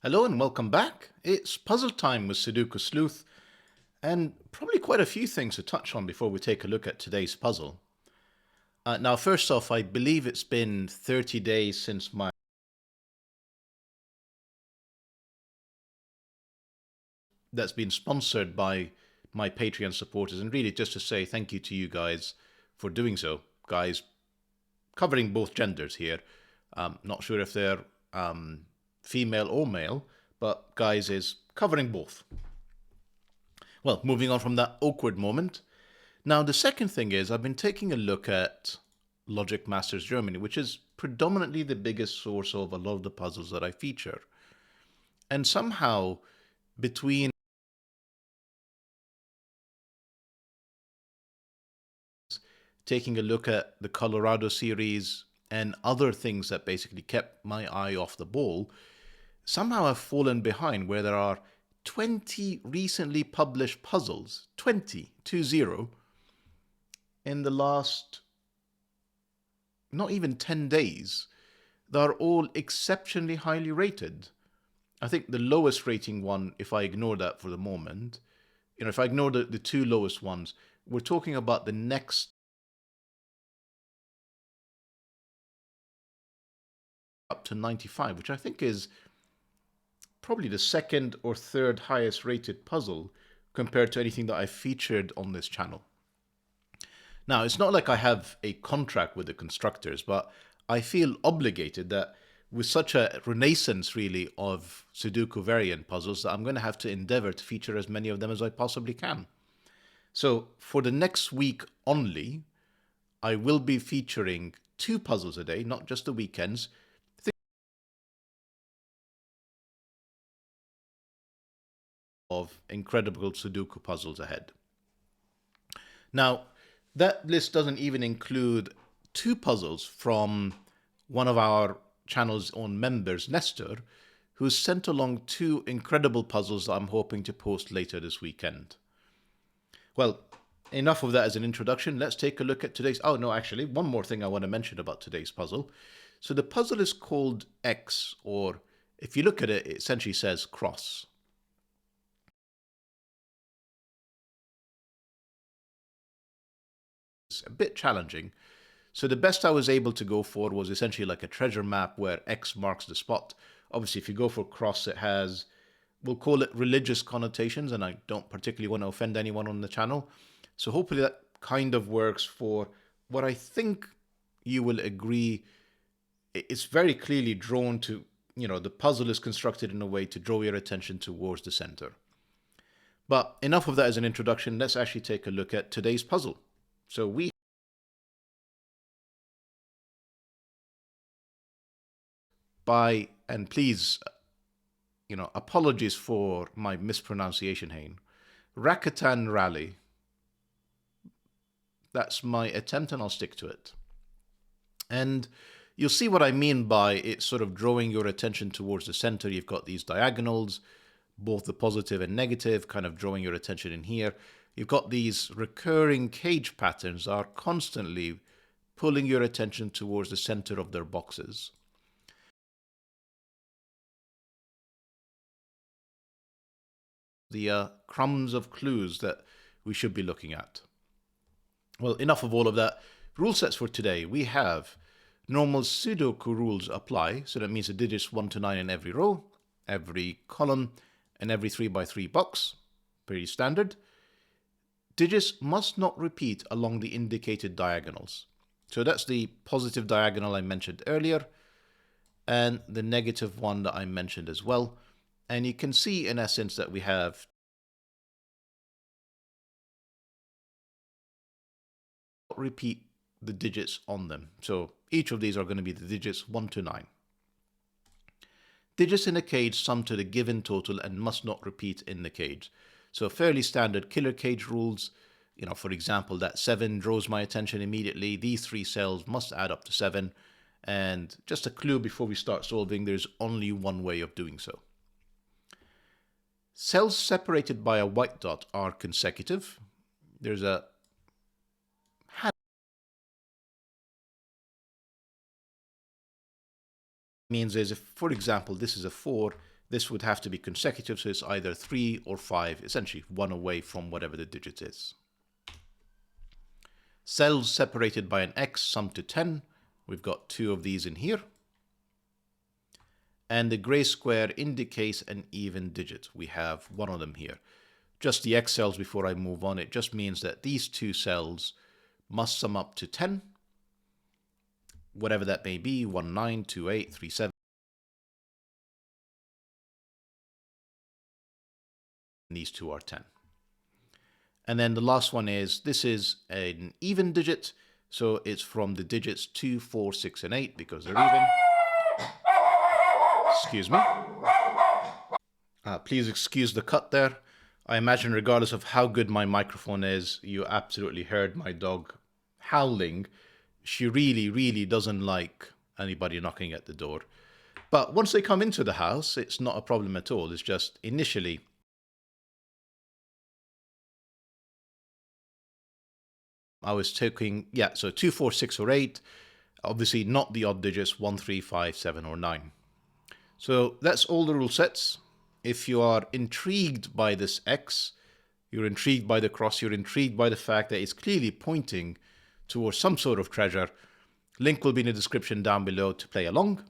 Hello and welcome back. It's puzzle time with Sudoku Sleuth, and probably quite a few things to touch on before we take a look at today's puzzle. Now, first off, I believe it's been 30 days since that's been sponsored by my Patreon supporters, and really just to say thank you to you guys for doing so. Guys, covering both genders here. Not sure if they're female or male, but guys is covering both. Well, moving on from that awkward moment. Now, the second thing is I've been taking a look at Logic Masters Germany, which is predominantly the biggest source of a lot of the puzzles that I feature. And somehow, between taking a look at the Colorado series and other things that basically kept my eye off the ball, somehow I've fallen behind where there are 20 recently published puzzles, 20, in the last not even 10 days, that are all exceptionally highly rated. I think the lowest rating one, if I ignore that for the moment, if I ignore the two lowest ones, we're talking about the next up to 95, which I think is probably the second or third highest rated puzzle compared to anything that I've featured on this channel. Now, it's not like I have a contract with the constructors, but I feel obligated that with such a renaissance, really, of Sudoku variant puzzles, that I'm going to have to endeavor to feature as many of them as I possibly can. So for the next week only, I will be featuring 2 puzzles a day, not just the weekends, of incredible Sudoku puzzles ahead. Now, that list doesn't even include 2 puzzles from one of our channel's own members, Nestor, who's sent along 2 incredible puzzles that I'm hoping to post later this weekend. Well, enough of that as an introduction. Let's take a look at today's... Oh, no, actually, one more thing I want to mention about today's puzzle. So the puzzle is called X, or if you look at it, it essentially says cross. It's a bit challenging. So the best I was able to go for was essentially like a treasure map where X marks the spot. Obviously, if you go for cross, it has, we'll call it religious connotations, and I don't particularly want to offend anyone on the channel. So hopefully that kind of works for what I think you will agree. It's very clearly drawn to, the puzzle is constructed in a way to draw your attention towards the center. But enough of that as an introduction. Let's actually take a look at today's puzzle. So we and please, apologies for my mispronunciation, Hein. RaketenRalle. That's my attempt, and I'll stick to it. And you'll see what I mean by it sort of drawing your attention towards the center. You've got these diagonals, both the positive and negative, kind of drawing your attention in here. You've got these recurring cage patterns that are constantly pulling your attention towards the center of their boxes. The crumbs of clues that we should be looking at. Well, enough of all of that. Rule sets for today. We have normal Sudoku rules apply. So that means the digits 1 to 9 in every row, every column, and every 3x3 box. Pretty standard. Digits must not repeat along the indicated diagonals. So that's the positive diagonal I mentioned earlier, and the negative one that I mentioned as well. And you can see, in essence, that we have repeat the digits on them. So each of these are going to be the digits 1 to 9. Digits in a cage sum to the given total and must not repeat in the cage. So fairly standard killer cage rules. For example, that 7 draws my attention immediately. These 3 cells must add up to 7. And just a clue before we start solving, there's only one way of doing so. Cells separated by a white dot are consecutive. There's a means is if, for example, this is a 4, This would have to be consecutive, so it's either 3 or 5, essentially 1 away from whatever the digit is. Cells separated by an X sum to 10. We've got 2 of these in here. And the gray square indicates an even digit. We have 1 of them here. Just the X cells before I move on, it just means that these 2 cells must sum up to 10, whatever that may be, 1, 9, 2, 8, 3, 7. And these 2 are 10. And then the last one is, this is an even digit, so it's from the digits 2, 4, 6, and 8 because they're even. Excuse me. Please excuse the cut there. I imagine regardless of how good my microphone is, you absolutely heard my dog howling. She really, really doesn't like anybody knocking at the door. But once they come into the house, it's not a problem at all. It's just initially I was taking, so 2, 4, 6, or 8. Obviously not the odd digits 1, 3, 5, 7, or 9. So that's all the rule sets. If you are intrigued by this X, you're intrigued by the cross, you're intrigued by the fact that it's clearly pointing towards some sort of treasure, link will be in the description down below to play along.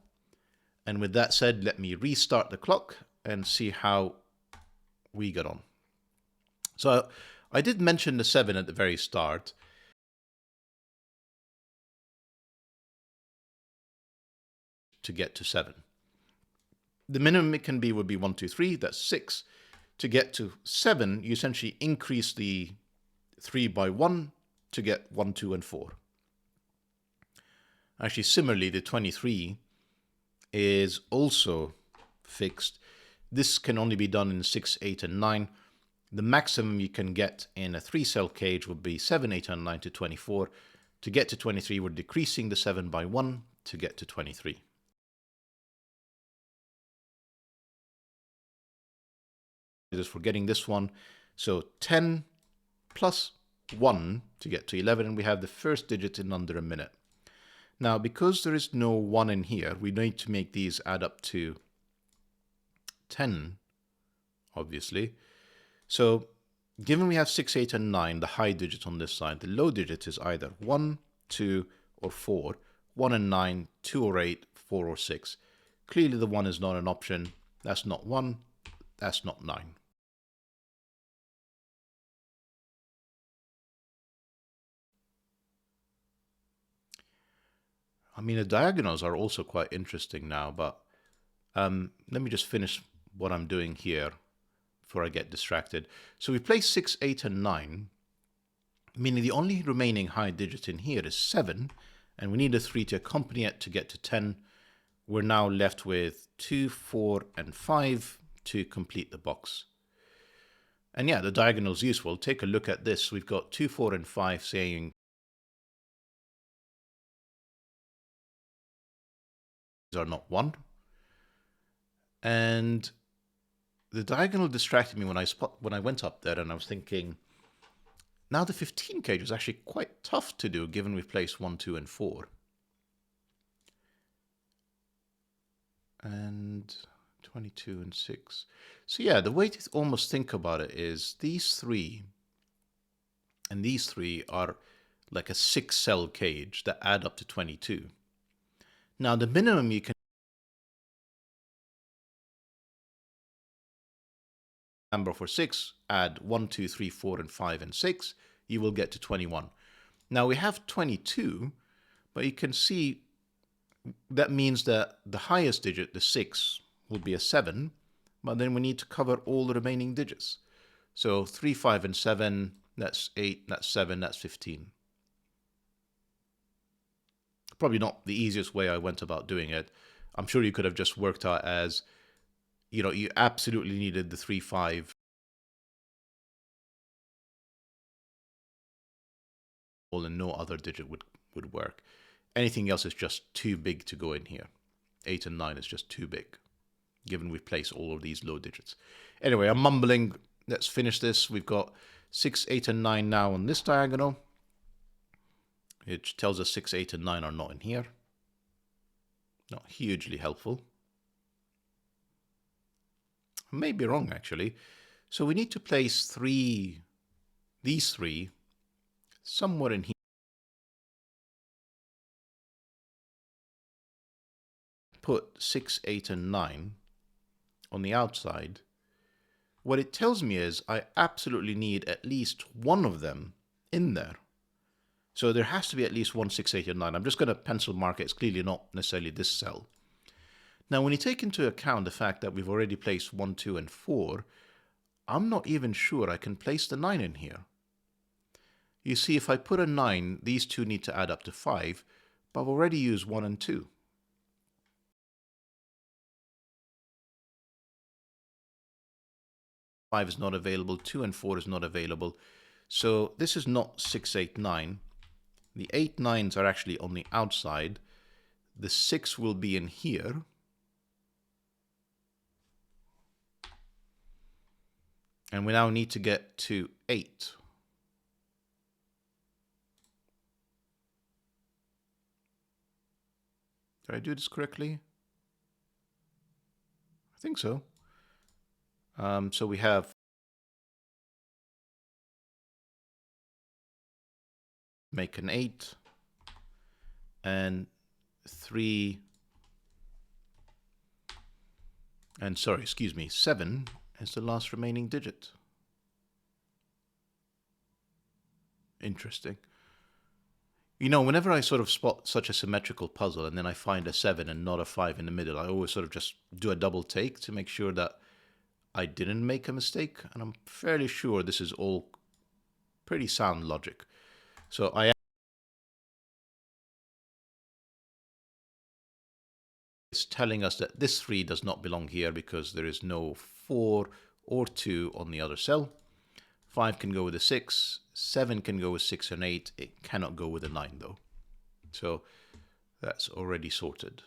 And with that said, let me restart the clock and see how we got on. So I did mention the 7 at the very start. To get to 7. The minimum it can be would be 1, 2, 3, that's 6. To get to 7, you essentially increase the 3 by 1 to get 1, 2, and 4. Actually, similarly, the 23 is also fixed. This can only be done in 6, 8, and 9. The maximum you can get in a 3-cell cage would be 7, 8, and 9 to 24. To get to 23, we're decreasing the 7 by 1 to get to 23. Just for getting this one. So 10 plus 1 to get to 11, and we have the first digit in under a minute. Now, because there is no 1 in here, we need to make these add up to 10, obviously. So given we have 6, 8, and 9, the high digit on this side, the low digit is either 1, 2, or 4. 1 and 9, 2 or 8, 4 or 6. Clearly the 1 is not an option. That's not 1. That's not 9. I mean, the diagonals are also quite interesting now, but let me just finish what I'm doing here before I get distracted. So we place 6, 8, and 9, meaning the only remaining high digit in here is 7, and we need a 3 to accompany it to get to 10. We're now left with 2, 4, and 5 to complete the box. And yeah, the diagonal is useful. Take a look at this. We've got 2, 4, and 5 saying these are not 1. And the diagonal distracted me when I went up there, and I was thinking, now the 15 cage is actually quite tough to do given we've placed 1, 2, and 4. And 22 and 6. So yeah, the way to almost think about it is these 3 and these 3 are like a 6-cell cage that add up to 22. Now the minimum you can number for 6, add 1, 2, 3, 4, and 5, and 6, you will get to 21. Now we have 22, but you can see that means that the highest digit, the 6, will be a 7, but then we need to cover all the remaining digits. So 3, 5, and 7, that's 8, that's 7, that's 15. Probably not the easiest way I went about doing it. I'm sure you could have just worked out as, you absolutely needed the 3, 5, and no other digit would work. Anything else is just too big to go in here. 8 and 9 is just too big, given we've placed all of these low digits. Anyway, I'm mumbling. Let's finish this. We've got 6, 8, and 9 now on this diagonal. It tells us 6, 8, and 9 are not in here. Not hugely helpful. I may be wrong actually. So we need to place these three, somewhere in here. Put 6, 8, and 9 on the outside. What it tells me is I absolutely need at least one of them in there. So there has to be at least 1, 6, 8, and 9. I'm just going to pencil mark it. It's clearly not necessarily this cell. Now, when you take into account the fact that we've already placed 1, 2, and 4, I'm not even sure I can place the 9 in here. You see, if I put a 9, these two need to add up to 5, but I've already used 1 and 2. Five is not available, 2 and 4 is not available. So this is not 6, 8, 9. The 8, 9s are actually on the outside. The 6 will be in here. And we now need to get to 8. Did I do this correctly? I think so. So we have make an 8 and 3 and 7 is the last remaining digit. Interesting. You know, whenever I sort of spot such a symmetrical puzzle and then I find a 7 and not a 5 in the middle, I always sort of just do a double take to make sure that I didn't make a mistake. And I'm fairly sure this is all pretty sound logic. So I it's telling us that this 3 does not belong here because there is no 4 or 2 on the other cell. 5 can go with a 6, 7 can go with 6 and 8. It cannot go with a 9 though. So that's already sorted.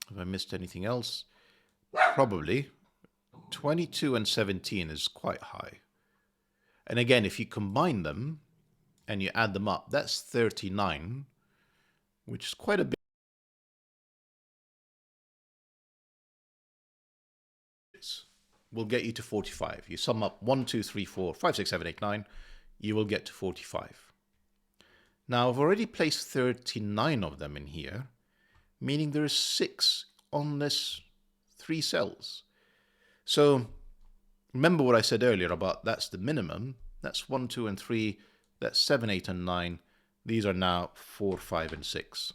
Have I missed anything else? Probably. 22 and 17 is quite high. And again, if you combine them and you add them up, that's 39, which is quite a bit. Will get you to 45. You sum up 1, 2, 3, 4, 5, 6, 7, 8, 9, you will get to 45. Now I've already placed 39 of them in here, meaning there's 6 on this 3 cells. So remember what I said earlier about that's the minimum. That's 1, 2, and 3. That's 7, 8, and 9. These are now 4, 5, and 6.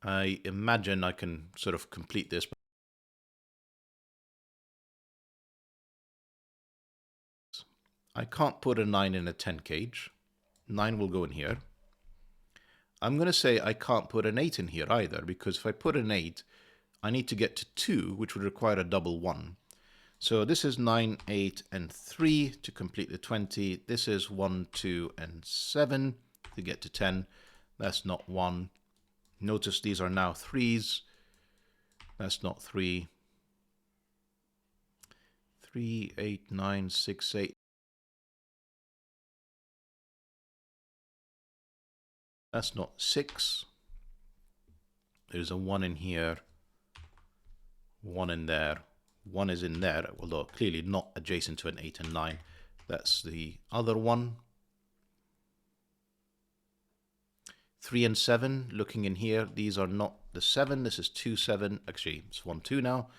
I imagine I can sort of complete this. I can't put a 9 in a 10 cage. 9 will go in here. I'm going to say I can't put an 8 in here either, because if I put an 8, I need to get to 2, which would require a double 1. So this is 9, 8, and 3 to complete the 20. This is 1, 2, and 7 to get to 10. That's not 1. Notice these are now 3s. That's not 3. 3, 8, 9, 6, 8. That's not 6. There's a 1 in here, 1 in there, 1 is in there, although clearly not adjacent to an 8 and 9. That's the other one. 3 and 7, looking in here, these are not the 7. This is 2, 7. Actually, it's 1, 2 now.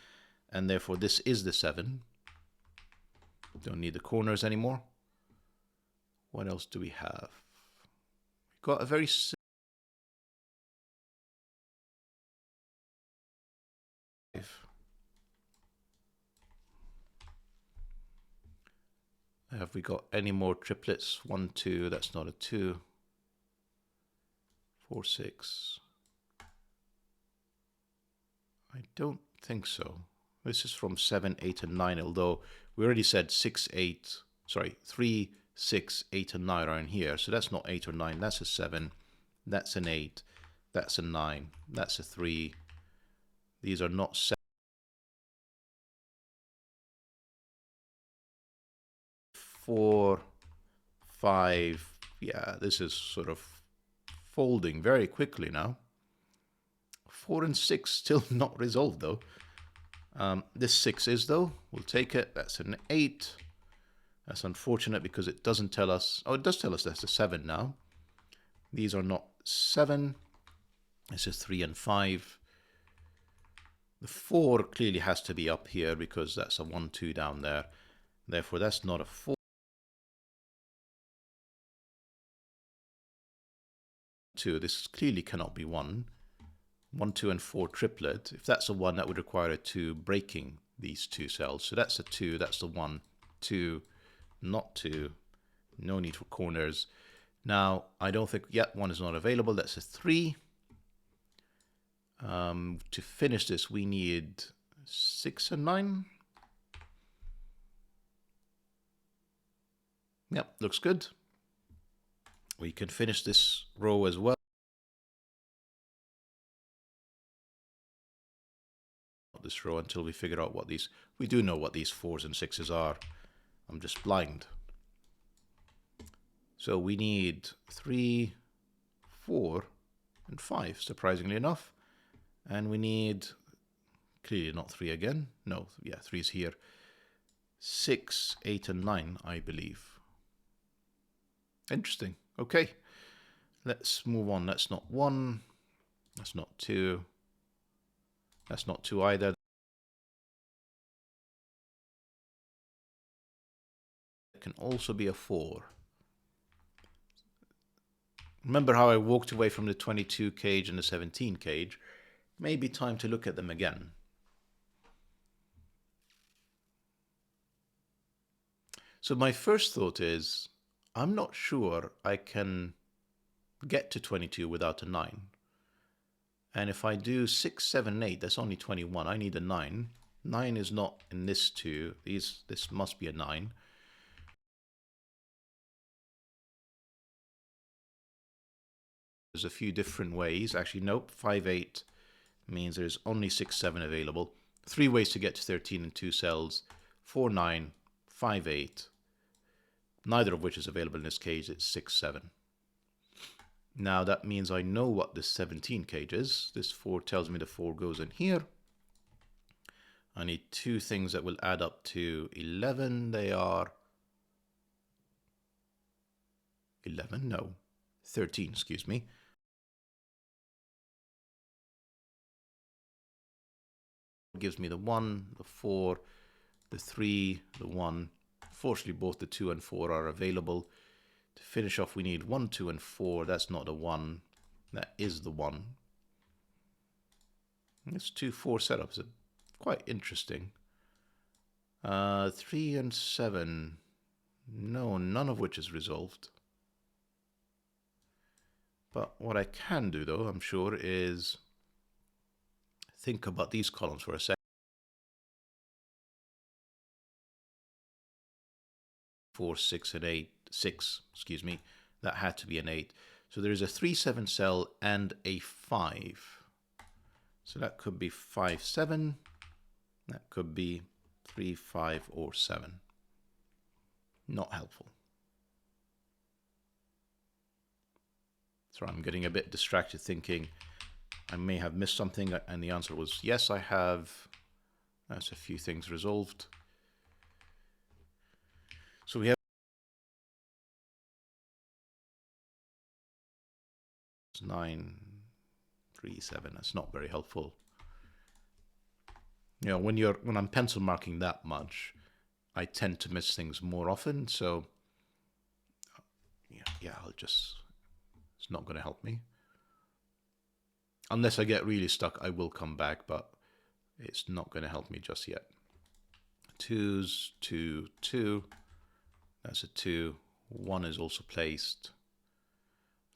And therefore, this is the 7. Don't need the corners anymore. What else do we have? We've got a very have we got any more triplets? 1, 2, that's not a 2. 4, 6. I don't think so. This is from 7, 8, and 9, although we already said 6, 8, sorry, 3, 6, 8, and 9 are in here. So that's not 8 or 9, that's a 7, that's an 8, that's a 9, that's a 3. These are not 7. 4, 5, yeah, this is sort of folding very quickly now. 4 and 6 still not resolved though. This 6 is though. We'll take it. That's an 8. That's unfortunate because it doesn't tell us. Oh, it does tell us that's a 7 now. These are not 7. This is 3 and 5. The 4 clearly has to be up here because that's a 1, 2 down there. Therefore, that's not a 4. 2. This clearly cannot be 1. 1, 2, and 4 triplet. If that's a 1, that would require a 2 breaking these 2 cells. So that's a 2, that's the 1, 2, not 2. No need for corners. Now, I don't think, yet 1 is not available. That's a 3. To finish this, we need 6 and 9. Yep, looks good. We can finish this row as well. This row until we figure out what these, we do know what these 4s and 6s are. I'm just blind. So we need 3, 4, and 5, surprisingly enough. And we need, clearly not 3 again. No, yeah, 3 is here. 6, 8, and 9, I believe. Interesting. Okay. Let's move on. That's not 1. That's not 2. That's not 2 either. It can also be a 4. Remember how I walked away from the 22 cage and the 17 cage? Maybe time to look at them again. So my first thought is, I'm not sure I can get to 22 without a 9. And if I do 6, 7, 8, that's only 21. I need a 9. 9 is not in this 2. This must be a 9. There's a few different ways. Actually, nope. 5, 8 means there's only 6, 7 available. 3 ways to get to 13 in 2 cells. 4, 9, 5, 8. Neither of which is available in this cage. It's 6, 7. Now that means I know what this 17 cage is. This 4 tells me the 4 goes in here. I need 2 things that will add up to 11. They are 11, no, 13, excuse me. Gives me the 1, the 4, the 3, the 1. Fortunately, both the 2 and 4 are available. To finish off, we need 1, 2, and 4. That's not a 1. That is the 1. This 2, 4 setups are quite interesting. 3 and 7. No, none of which is resolved. But what I can do, though, I'm sure, is think about these columns for a second. 4, 6, and 8. 6, excuse me. That had to be an 8. So there's a 3, 7 cell and a 5. So that could be 5, 7. That could be 3, 5, or 7. Not helpful. So I'm getting a bit distracted thinking I may have missed something, and the answer was yes, I have. That's a few things resolved. So we have 9, 3, 7. That's not very helpful. You know, when I'm pencil marking that much, I tend to miss things more often. So yeah, it's not going to help me. Unless I get really stuck, I will come back, but it's not going to help me just yet. 2s, 2, 2. That's a 2. 1 is also placed.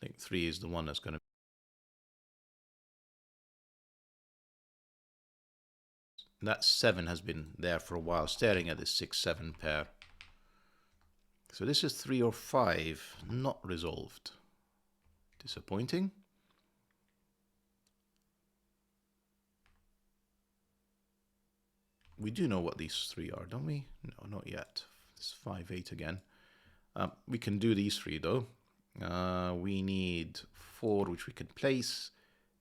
I think 3 is the one that's going to. That 7 has been there for a while, staring at this 6, 7 pair. So this is 3 or 5, not resolved. Disappointing. We do know what these 3 are, don't we? No, not yet. It's 5, 8 again. We can do these 3 though. We need 4, which we can place.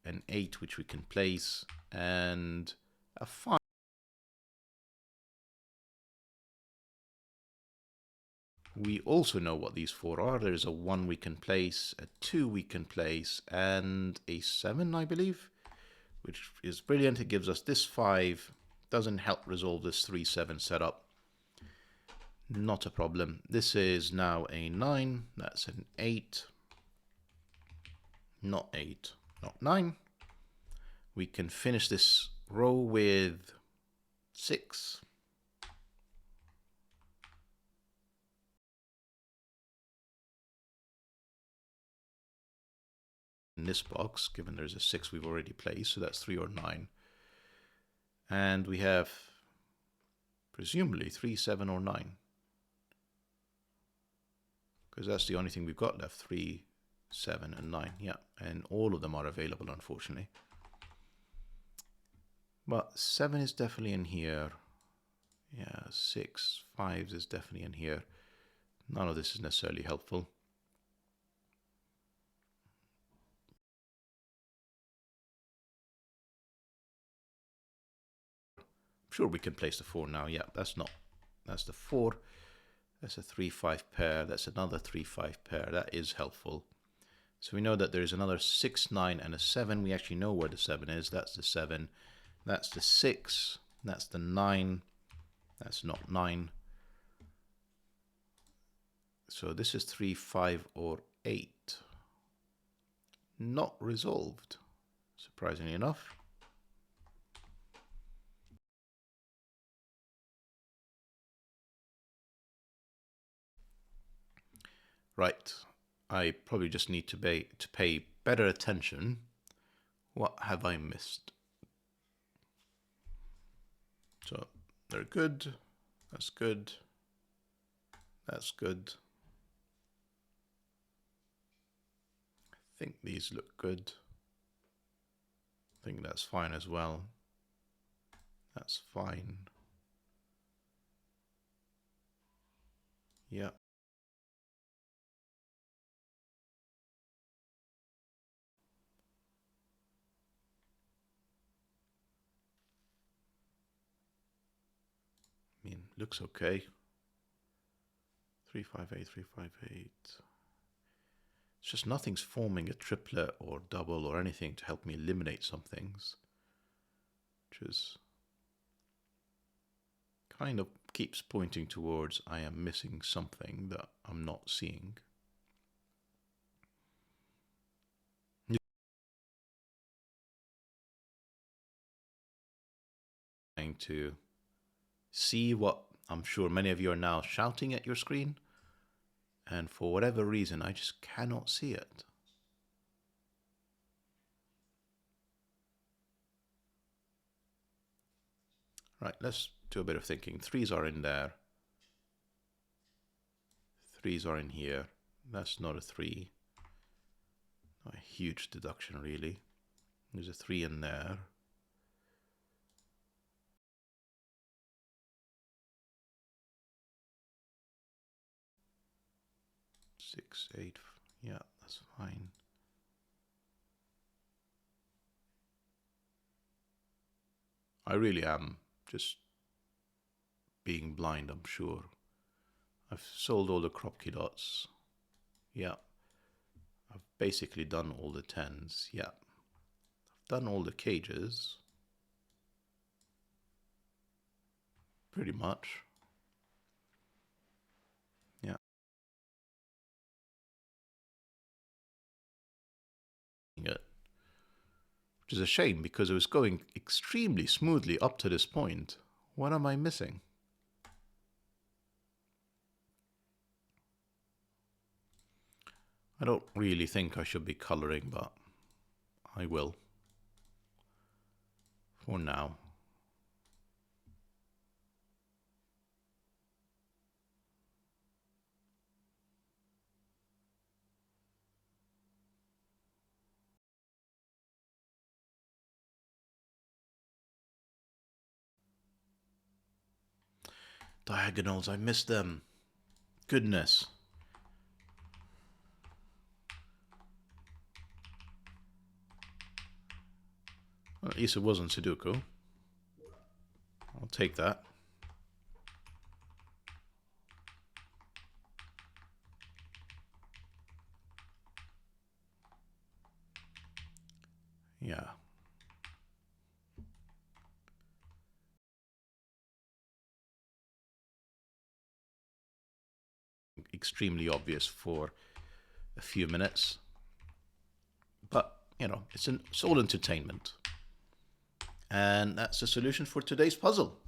an 8 which we can place, and a 5. We also know what these 4 are. There's a 1 we can place, a 2 we can place, and a 7, I believe, which is brilliant. It gives us this 5. Doesn't help resolve this 3-7 setup. Not a problem. This is now a 9. That's an 8. Not 8. Not 9. We can finish this row with 6. In this box, given there's a 6 we've already placed, so that's 3 or 9. And we have presumably 3, 7, or 9. Because that's the only thing we've got left, 3, 7, and 9. Yeah, and all of them are available, unfortunately. But 7 is definitely in here. Yeah, 6, 5 is definitely in here. None of this is necessarily helpful. Sure, we can place the 4 now. Yeah, that's the 4. That's a 3-5 pair. That's another 3-5 pair. That is helpful. So we know that there's another 6, 9, and a 7. We actually know where the 7 is. That's the 7. That's the 6. That's the 9. That's not 9. So this is 3, 5, or 8. Not resolved, surprisingly enough. Right, I probably just need to pay better attention. What have I missed? So they're good. That's good. That's good. I think these look good. I think that's fine as well. That's fine. Yeah. I mean, looks okay. 3, 5, 8, 3, 5, 8. It's just nothing's forming a triplet or double or anything to help me eliminate some things. Which is kind of keeps pointing towards I am missing something that I'm not seeing. Trying to see what I'm sure many of you are now shouting at your screen, and for whatever reason I just cannot see it. Right, let's do a bit of thinking. 3s are in there. 3s are in here. That's not a 3. Not a huge deduction, really. There's a 3 in there. 6, 8. Yeah, that's fine. I really am just being blind, I'm sure. I've sold all the Kropke dots. Yeah. I've basically done all the 10s. Yeah. I've done all the cages. Pretty much. Yeah. It. Which is a shame because it was going extremely smoothly up to this point. What am I missing? I don't really think I should be coloring, but I will. For now. Diagonals, I missed them. Goodness. Well, at least it wasn't Sudoku. I'll take that. Yeah. Extremely obvious for a few minutes. But, you know, it's all entertainment. And that's the solution for today's puzzle.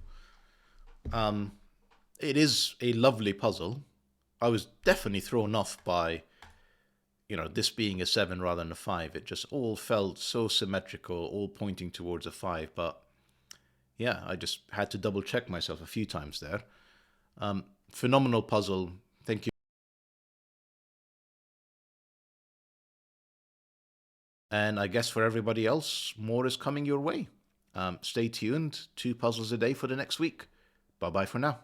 It is a lovely puzzle. I was definitely thrown off by, you know, this being a 7 rather than a 5. It just all felt so symmetrical, all pointing towards a 5. But yeah, I just had to double check myself a few times there. Phenomenal puzzle. Thank you. And I guess for everybody else, more is coming your way. Stay tuned. 2 puzzles a day for the next week. Bye bye for now.